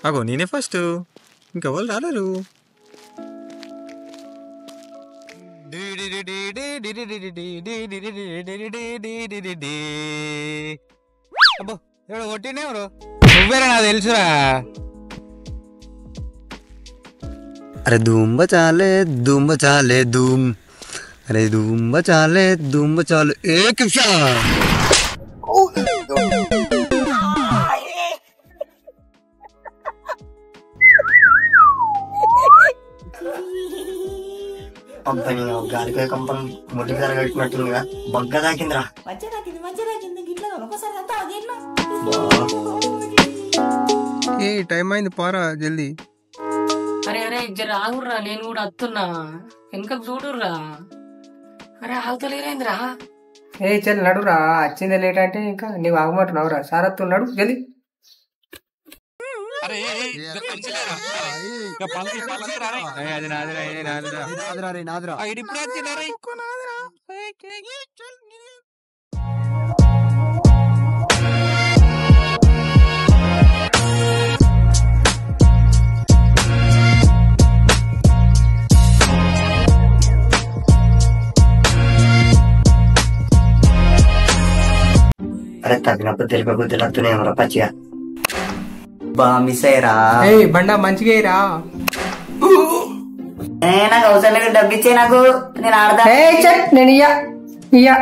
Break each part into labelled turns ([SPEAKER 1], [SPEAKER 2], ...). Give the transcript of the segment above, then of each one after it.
[SPEAKER 1] అగో నేనే ఫస్ట్, ఇంకెవరు రాలేరు. అబ్బో ఎవడో కొట్టినే ఎవరు? నువ్వేరా, నాకు తెలుసురా. అరే ధూమ్ బచాలే ధూమ్ బచాలే ధూమ్, అరే ధూమ్ బచాలే ధూమ్ బచాలే ఏక్ షాట్.
[SPEAKER 2] గాలికాయ కంపం ముట్టి గారు కట్టినట్టుందిగా, బగ్గ తాకిందిరా.
[SPEAKER 1] ఏ టైం అయింది, పారా జల్దీ.
[SPEAKER 3] అరే అరే జర ఆగుర్రా, నేను కూడా వస్తున్నా, వెనక చూడుర్రా. అరే ఆగుతలేరేంద్రా?
[SPEAKER 4] ఏ చల్ నడురా, వచ్చిందే లేట్ అంటే ఇంకా నీవు ఆగమంటున్నావురా. సార్ వస్తున్నాడు జల్దీ.
[SPEAKER 2] అరే తగ్గినప్పుడు తెలిపి తెలుస్తున్నాయి పచ్చిగా. బా మిస్ అయ్యరా.
[SPEAKER 4] బండా మంచిగా రా.
[SPEAKER 2] నాకు అవసరం లేదు, డబ్బు ఇచ్చే నాకు, నేను ఆడతా.
[SPEAKER 4] నేను ఇయ్యా ఇయ్యా.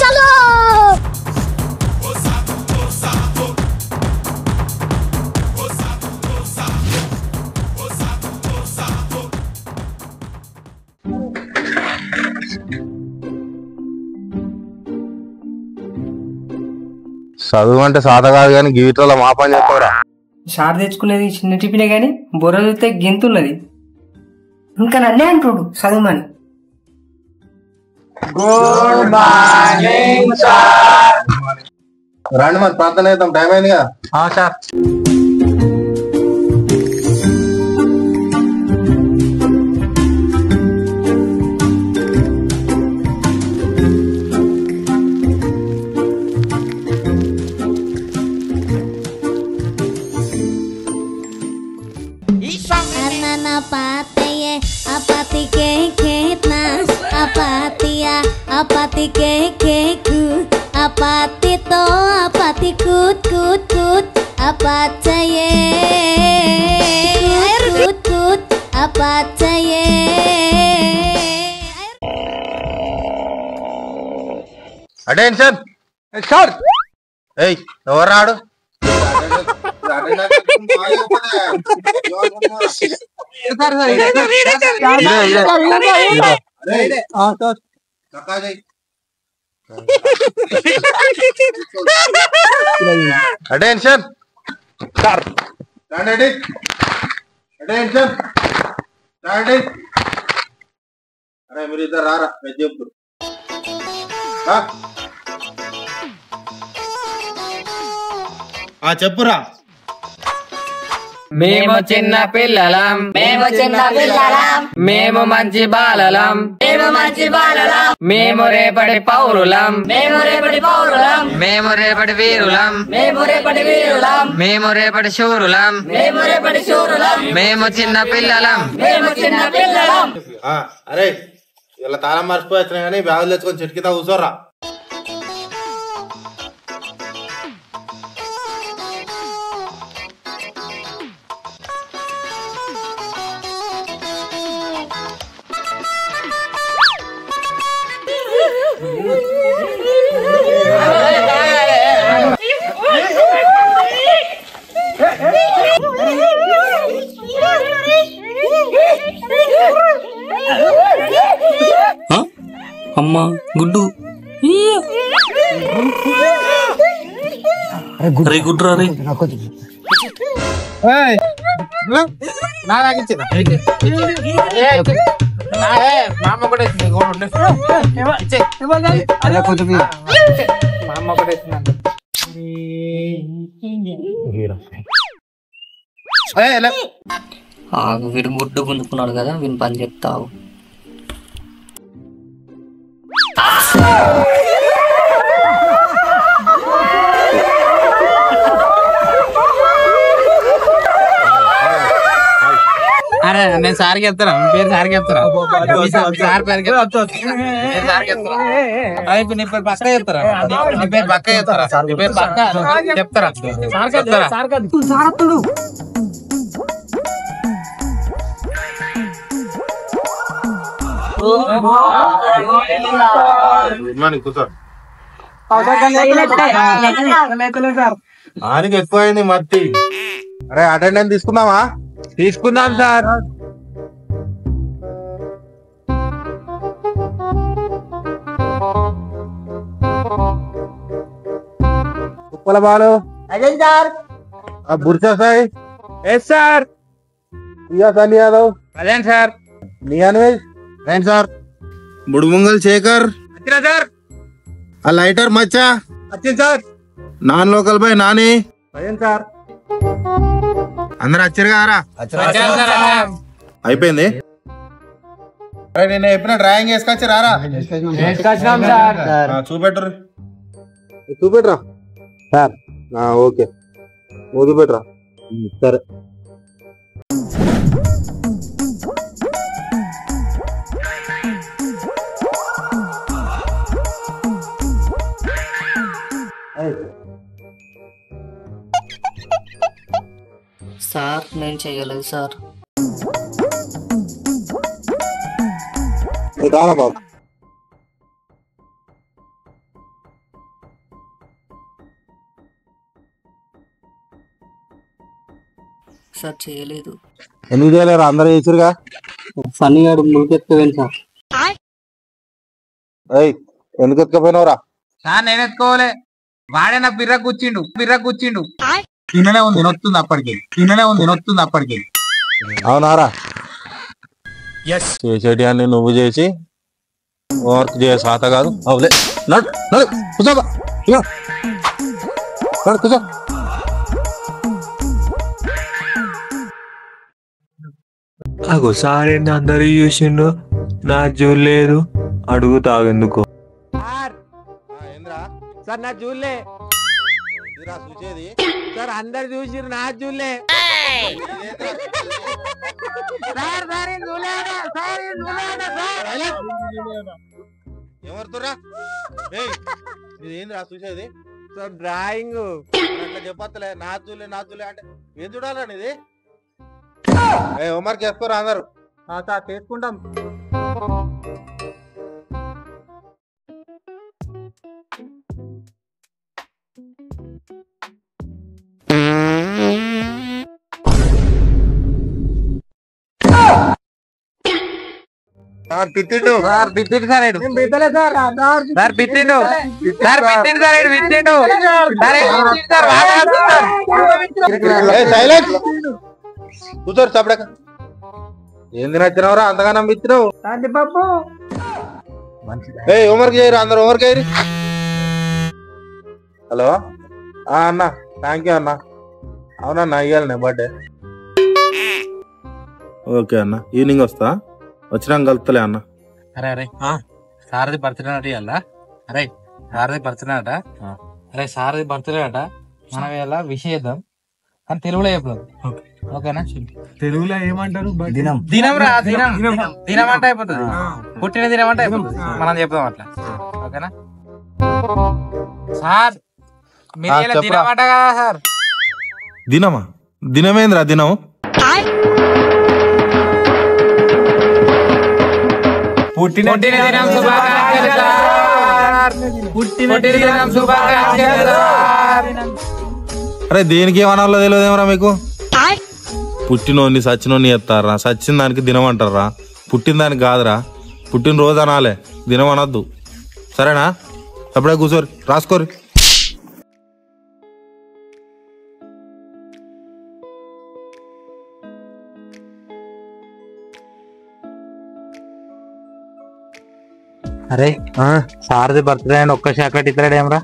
[SPEAKER 5] चलो
[SPEAKER 6] చదువు అంటే సాధ కాదు కానీ గీవిటలో మా పని చెప్పరా.
[SPEAKER 4] షార్ తెచ్చుకునేది చిన్న టిఫినే గాని బుర్ర చూస్తే గింతున్నది. ఇంకా నన్నే అంటుడు చదువుమని.
[SPEAKER 6] Good morning sir. రండి మరి ప్రార్థన చేద్దాం, టైం అయిందిగా. Sir
[SPEAKER 5] apati ke khetna apatiya apati ke keku apati to apati kut kut kut apachaye kut kut apachaye.
[SPEAKER 6] Attention sir. ఏయ్ ఎవరు రాడు? Attention sir. అటెన్షన్. అరే మీరు ఇద్దరు రారా, పెద్ద చెప్తారు. చెప్పురా.
[SPEAKER 7] మేము చిన్న పిల్లలం, మేము మంచి బాలలం, మేము రేపటి పౌరులం, మేము రేపటి వీరులం, మేము రేపటి శూరులం, మేము చిన్న పిల్లలం.
[SPEAKER 6] అరే ఇలా తాళం మర్చిపోతున్నా కానీ బ్యాగులు తెచ్చుకొని చెట్టు కింద కూర్చోరా.
[SPEAKER 3] అమ్మా గుడ్డు వీడు గుడ్డు గుంజుకున్నాడు కదా, వీని పని చెప్తావు.
[SPEAKER 7] అరే నేను సార్కి చెప్తారా, పేరు సార్కి చెప్తారా, సార్ పేరు నీ పేరు పక్క చెప్తారా, నీ పేరు పక్క చెప్తారా, నీ పేరు పక్క చెప్తారా,
[SPEAKER 6] ఆయనకి ఎక్కువైంది మట్టి. అరే అటెండెన్స్ తీసుకుందామా?
[SPEAKER 7] తీసుకుందాం sir.
[SPEAKER 6] Uppala Balu
[SPEAKER 2] sir.
[SPEAKER 6] Burcha Sai
[SPEAKER 7] yes sir.
[SPEAKER 6] Priya Sunny Yadav
[SPEAKER 7] అదేం సార్.
[SPEAKER 6] నియాన్వేజ్ రైట్ సార్. బుడుముంగల్ శేఖర్
[SPEAKER 7] వచ్చినా సార్.
[SPEAKER 6] ఆ లైటర్ మచ్చా
[SPEAKER 7] వచ్చింది సార్.
[SPEAKER 6] నాన్ లోకల్ బై నాని
[SPEAKER 7] అదేం సార్.
[SPEAKER 6] అందరు వచ్చారు కదరా? అయిపోయింది. నేను చెప్పిన డ్రాయింగ్ వేసుకొచ్చి రారా? చూపెట్టరు చూపెట్టరా సార్. ఓకే చూపెట్టరా. సరే
[SPEAKER 3] సార్ నేను చెయ్యలేదు సార్.
[SPEAKER 6] రారా బాబు.
[SPEAKER 3] సార్ చేయలేదు.
[SPEAKER 6] ఎందుకు చేయలేరు? అందరూ చేసారుగా.
[SPEAKER 3] ఫన్నీ గారు ముందుకెత్తుకోవేంటి సార్?
[SPEAKER 6] ఎందుకు ఎత్తుకపోయినవరా?
[SPEAKER 7] సార్ నేను ఎత్తుకోలే, వాడే నా పిర్ర కూర్చిండు. తిననే ఉంది నొత్తుంది అప్పటికి.
[SPEAKER 6] అవునారా? చేసేటి అన్ని నువ్వు చేసి వర్క్ చేయ సాత కాదు. అవులే కూర్చో కూర్చో.
[SPEAKER 8] అగో సార్ ఏంటి అందరూ చూసిండు, నాకు చూడలేదు. అడుగుతాగెందుకు
[SPEAKER 7] సార్ నా చూడలే సార్. అందరు చూసిరు, నా చూడలే
[SPEAKER 6] ఎవరుతురా? ఏంద్రా చూసేది?
[SPEAKER 7] సార్ డ్రాయింగ్
[SPEAKER 6] అట్లా చెప్పలే. నా చూలే అంటే ఏం చూడాలా ఇది? హోంవర్క్ చేసుకోరా అందరు.
[SPEAKER 7] తీసుకుంటాం.
[SPEAKER 6] పిత్తిండు
[SPEAKER 7] సార్ పిత్తిండు సార్
[SPEAKER 6] కూర్చోరు చప్పడక. ఏంది నచ్చినవరా అంతగానం ఇచ్చినావు? హోంవర్క్ చేయరు అందరు, హోంవర్క్ అయ్యి. హలో అన్న, థ్యాంక్ యూ అన్న. అవునన్నా ఇయ్యాలి బర్త్డే. ఓకే అన్న, ఈవినింగ్ వస్తా. వచ్చినాక కలుపుతలే అన్న.
[SPEAKER 7] అరే సారది బర్త్డే అట ఇవాళ. సారది బర్త్డే అట. సారది బర్త్డే అట. మనం ఇలా విష్ చేద్దాం, కానీ తెలుగులో చెప్దాం. ఓకేనా?
[SPEAKER 8] తెలుగులో ఏమంటారు?
[SPEAKER 7] దినం రా, దినం అంటే అయిపోతుంది. పుట్టిన దినం అంటే అయిపోతుంది, మనం చెప్దాం అట్లా. ఓకేనా సార్? మీరు దినం అంట కదా సార్?
[SPEAKER 6] దినమా? దినమేంద్రా దినం?
[SPEAKER 7] పుట్టిన దినం శుభాకాంక్షలు సార్. పుట్టిన దినం శుభాకాంక్షలు సార్.
[SPEAKER 6] అరే దేనికి ఏమనాలో తెలియదేమరా మీకు? పుట్టినోని సచ్చినోని చెప్తారా? సచ్చిన దానికి దినం అంటారా? పుట్టిన దానికి కాదురా, పుట్టినరోజు అనాలే, దినం అనద్దు. సరేనా? అప్పుడే కూర్చోరు, రాసుకోరు.
[SPEAKER 7] అరే సార్ది బర్త్డే అని ఒక్క చాక్లెట్ ఇస్తాడేమరా?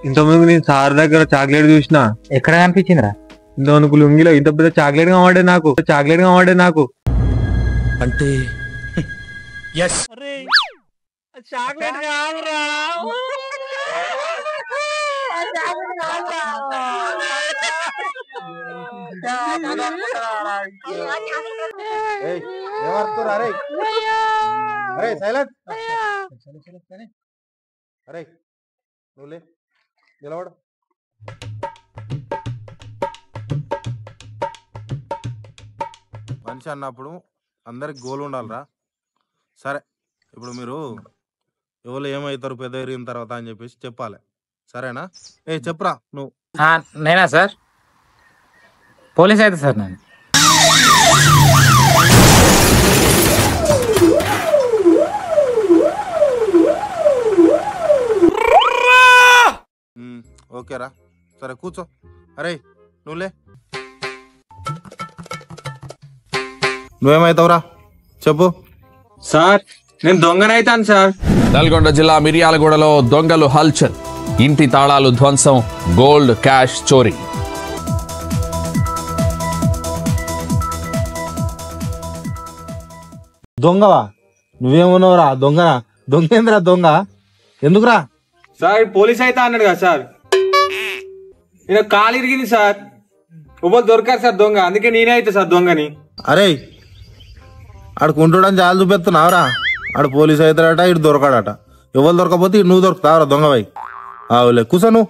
[SPEAKER 8] ఇంతకుముందు నేను సార్ దగ్గర చాక్లెట్ చూసిన.
[SPEAKER 7] ఎక్కడ కనిపించిందిరా?
[SPEAKER 8] ఇంతకు లుంగిలో ఇంత పెద్ద చాక్లెట్ కావాడే నాకు
[SPEAKER 9] అంటే
[SPEAKER 8] చాక్లెట్ కాదురా.
[SPEAKER 6] మనిషి అన్నప్పుడు అందరికి గోల్ ఉండాలిరా. సరే ఇప్పుడు మీరు ఎవరు ఏమవుతారు పెద్ద ఎరిగిన తర్వాత అని చెప్పేసి చెప్పాలి, సరేనా? చెప్పురా నువ్వు.
[SPEAKER 7] నేనా సార్? పోలీస్ అయితే సార్ నేను.
[SPEAKER 6] ఓకేరా, సరే కూర్చో. అరే నువ్వులే, నువ్వేమవుతావురా చెప్పు.
[SPEAKER 8] సార్ నేను దొంగనైతాను సార్.
[SPEAKER 9] నల్గొండ జిల్లా మిర్యాలగూడలో దొంగలు హల్చల్, ఇంటి తాళాలు ధ్వంసం, గోల్డ్ క్యాష్ చోరీ.
[SPEAKER 6] దొంగవా? నువ్వేమన్నావురా? దొంగనా? దొంగేంద్రా? దొంగ ఎందుకురా?
[SPEAKER 8] సార్ పోలీస్ అయితే అన్నాడు కదా సార్. నేను కాలు ఇరిగింది సార్, ఎవరు దొరకారు సార్ దొంగ, అందుకే నేనే అయితే సార్ దొంగని.
[SPEAKER 6] అరే ఆడు కుంటుడని చాలా చూపెత్తున్నావురా. ఆడు పోలీసు అవుతాడట, ఇటు దొరకాడట. ఎవరు దొరకపోతే ఇటు నువ్వు దొరుకుతావురా దొంగవై. ఆవులే కూసో నువ్వు.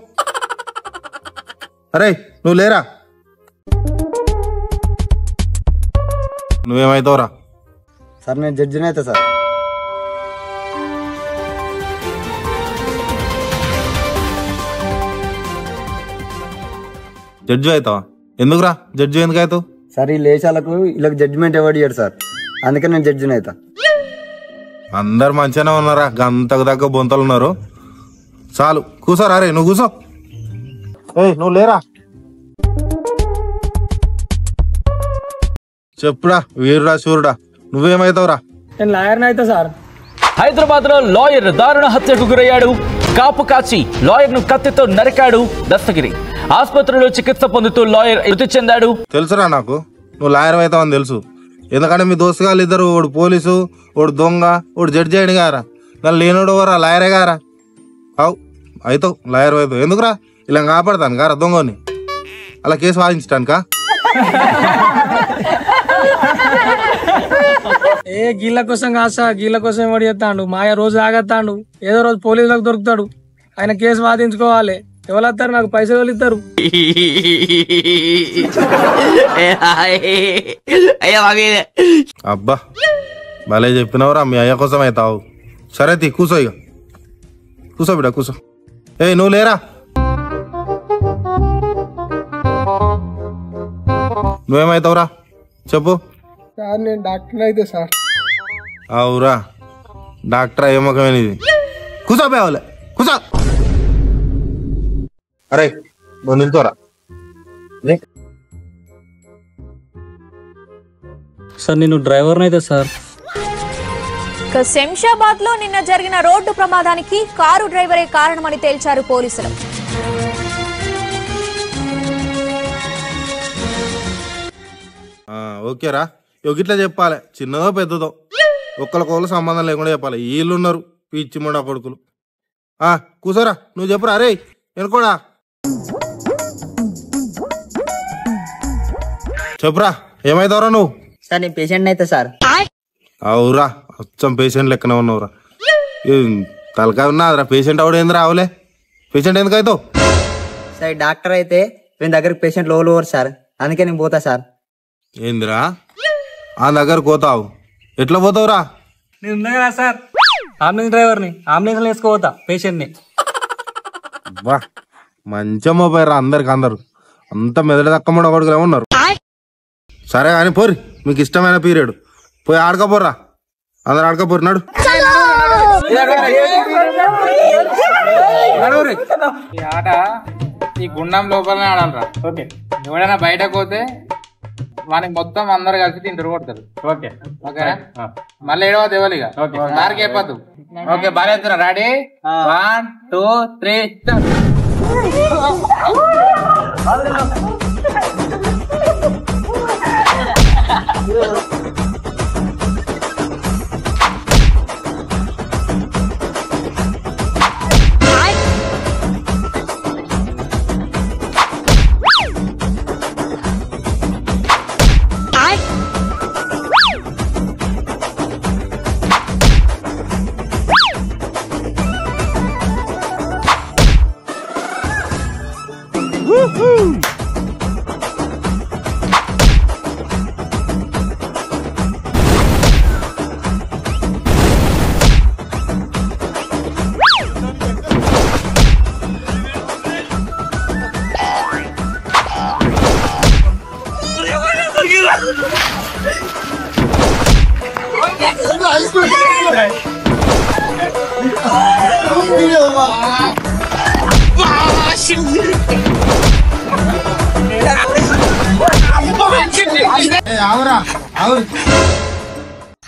[SPEAKER 6] అరే నువ్వు లేరా, నువ్వేమవుతావురా?
[SPEAKER 1] సార్ నేను జడ్జిని అయితే సార్.
[SPEAKER 6] జడ్జి అవుతావా? ఎందుకురా జడ్జి ఎందుకు అవుతావు?
[SPEAKER 1] సార్ ఈ లేచాలకు వీళ్ళకి జడ్జిమెంట్ ఎవరు ఇయ్యాడు సార్, అందుకే నేను జడ్జిని అవుతా.
[SPEAKER 6] అందరు మంచిగానే ఉన్నారా, గంతకు దగ్గర బొంతలు ఉన్నారు. చాలు కూసోరా. అరే నువ్వు కూసో. నువ్వు లేరా, చెప్పురా వీరుడా శూరుడా, నువ్వేమవుతావురా?
[SPEAKER 4] నేను లాయర్ని అయితే సార్.
[SPEAKER 9] హైదరాబాద్ లో లాయర్ దారుణ హత్యకు గురయ్యాడు. కాపు కాచి లాయర్ ను కత్తితో నరికాడు దస్తగిరి. ఆసుపత్రిలో చికిత్స పొందుతూ లాయర్ మృతి చెందాడు.
[SPEAKER 6] తెలుసురా నాకు నువ్వు లాయర్ అవుతావని తెలుసు. ఎందుకంటే మీ దోస్తుగాళ్ళు ఇద్దరు, ఓడు పోలీసు, ఓడు దొంగ, ఓడు జడ్జి అయ్యాడు గారా. దాని లేనోడు ఎవరా? లాయరే గారా. అవు అవుతావు, లాయర్ అవుతావు. ఎందుకురా? ఇలా కాపాడతాను గారా దొంగని, అలా కేసు వాదించటానికా?
[SPEAKER 4] గీళ్ళ కోసం కాదు సార్, గీళ్ళ కోసం ఎవడు చేస్తాడు? మాయ రోజు ఆగత్తాడు, ఏదో రోజు పోలీసులకు దొరుకుతాడు. ఆయన కేసు వాదించుకోవాలి. ఎవరు వస్తారు? నాకు పైసలు ఎవరు ఇస్తారు?
[SPEAKER 6] అబ్బా భలే చెప్పినవరా, మీ అయ్య కోసం అవుతావు. సరే తీ కూసో, ఇక కూసో బిడ్డ కూసో. నువ్వు లేరా, నువ్వేమవుతావురా చెప్పు.
[SPEAKER 4] సార్ నేను డాక్టర్ అయితే సార్.
[SPEAKER 6] అవురా డాక్టర్ అయ్యే ముఖమేది. కూసో పోవాలే, కూసో. అరే నువ్వు నిల్చోరా.
[SPEAKER 10] సార్ నేను డ్రైవర్ని అయితే సార్.
[SPEAKER 11] శంషాబాద్ లో నిన్న జరిగిన రోడ్డు ప్రమాదానికి కారు డ్రైవరే కారణమని తేల్చారు పోలీసులు.
[SPEAKER 6] ఓకేరా, ఇట్లా చెప్పాలి, చిన్నదో పెద్దదో ఒక్కరికొకరు సంబంధం లేకుండా చెప్పాలి. వీళ్ళున్నారు పిచ్చి ముండా కొడుకులు. కూసోరా, నువ్వు చెప్పురా. అరే ఎనుకోడా చెప్పురా, ఏమైతావురా నువ్వు?
[SPEAKER 2] సార్ నేను పేషెంట్ అయితే సార్.
[SPEAKER 6] అవురా అచ్చం పేషెంట్ లెక్కనే ఉన్నావురా. తలకాయ ఉన్నాదిరా, పేషెంట్ అవడం ఏంది రావులే. పేషెంట్ ఎందుకు అవుతావు?
[SPEAKER 2] సార్ డాక్టర్ అయితే వీని దగ్గరకు పేషెంట్ లోలు సార్, అందుకే నేను పోతా సార్.
[SPEAKER 6] ఏందిరా ఆ దగ్గర పోతావు? ఎట్లా పోతావురా?
[SPEAKER 10] నేను ఉన్నా కదా సార్, అంబులెన్స్ డ్రైవర్ని. అంబులెన్స్ వేసుకోపోతా పేషెంట్ని.
[SPEAKER 6] వా మంచిగా మోపోయారా అందరికి, అందరు అంత మెదడు దక్కమ్మడ కొడుకులు ఉన్నారు. సరే కానీ పోరి, మీకు ఇష్టమైన పీరియడ్ పోయి ఆడకపోర్రా, అందరు ఆడకపోరు. నడు
[SPEAKER 7] ఈ ఆట ఈ గుండం లోపలనే ఆడాలరా. ఓకే, ఎవడైనా బయటకు పోతే వానికి మొత్తం అందరు కలిసి తింటారు కొడతారు. ఓకే ఓకేనా? మళ్ళీ ఏడవ దేవాలిగా దారికి చెప్పద్దు. ఓకే బాగా రెడీ 1 2 3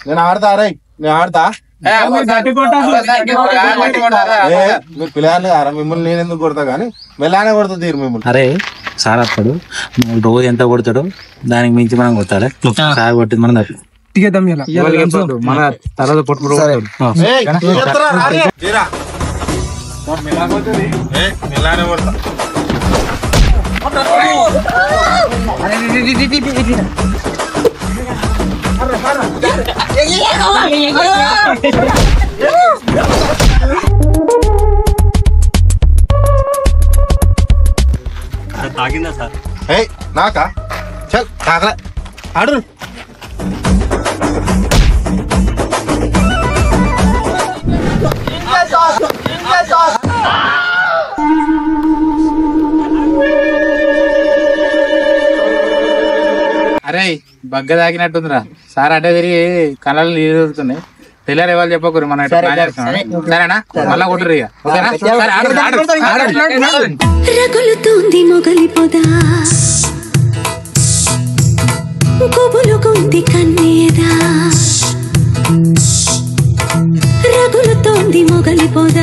[SPEAKER 6] నేను ఆడతా రే నేను ఆడతా మీరు పిల్లలు కారా మిమ్మల్ని నేను ఎందుకు కొడతా కానీ మెల్లానే కొడతా తీరు మిమ్మల్ని.
[SPEAKER 7] అరే సార్ వస్తాడు రోజు ఎంత కొడతాడు దానికి మించి మనం కొట్టాలి సార్ కొట్టింది మనం మన తర్వాత కొట్టుకుంటూ
[SPEAKER 6] మెల్లానే కొడతా.
[SPEAKER 10] తాగిందా సార్?
[SPEAKER 6] నాకా చల్ తాగలే ఆడు.
[SPEAKER 7] అరే బగ్గ తాగినట్టుందిరా సార్ అంటే తిరిగి కళ్ళలో నీళ్ళు దొరుకుతున్నాయి. తెల్లారు ఇవాళ చెప్పకూరు మనం సరేనా మళ్ళా కొట్టురు ఇక ఓకేనా?
[SPEAKER 5] రగులుతోంది మొగలి పొద గుబులుకుంది కన్నేదా రగులుతోంది మొగలి పొద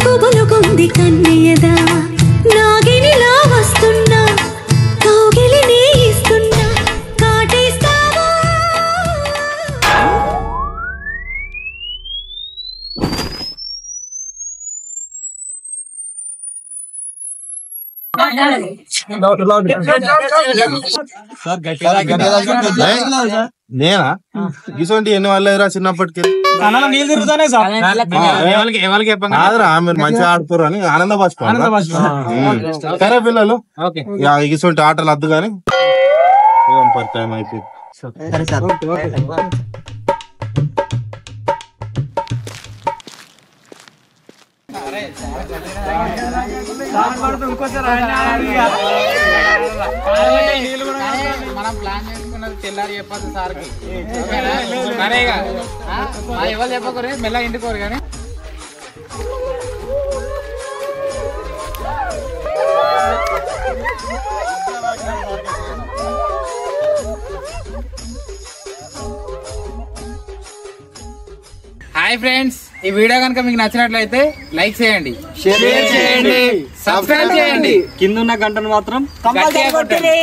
[SPEAKER 5] గుబులుకుంది కన్నేదా నాగినిలా వస్తున్నా కౌగిలిని ఇస్తున్నా కాటేస్తావా
[SPEAKER 6] నేనా ఇటువంటి ఎన్ని వాళ్ళు ఎదురా చిన్నప్పటికి కాదురా మీరు మంచిగా ఆడుకోరు అని ఆనందపరచుకోవాలి. సరే పిల్లలు ఇటువంటి ఆటలు వద్దు కానీ టైం అయిపోయింది.
[SPEAKER 7] మనం ప్లాన్ చేసుకున్నది తెల్లారి చెప్పదు సార్కి ఎవరు చెప్పకూరు మెల్లగా ఇంటికోరు కానీ హాయ్ ఫ్రెండ్స్, ఈ వీడియో కనుక మీకు నచ్చినట్లయితే లైక్ చేయండి, షేర్ చేయండి, సబ్స్క్రైబ్ చేయండి,
[SPEAKER 10] కింద ఉన్న గంటను మాత్రం
[SPEAKER 7] గట్టిగా కొట్టండి.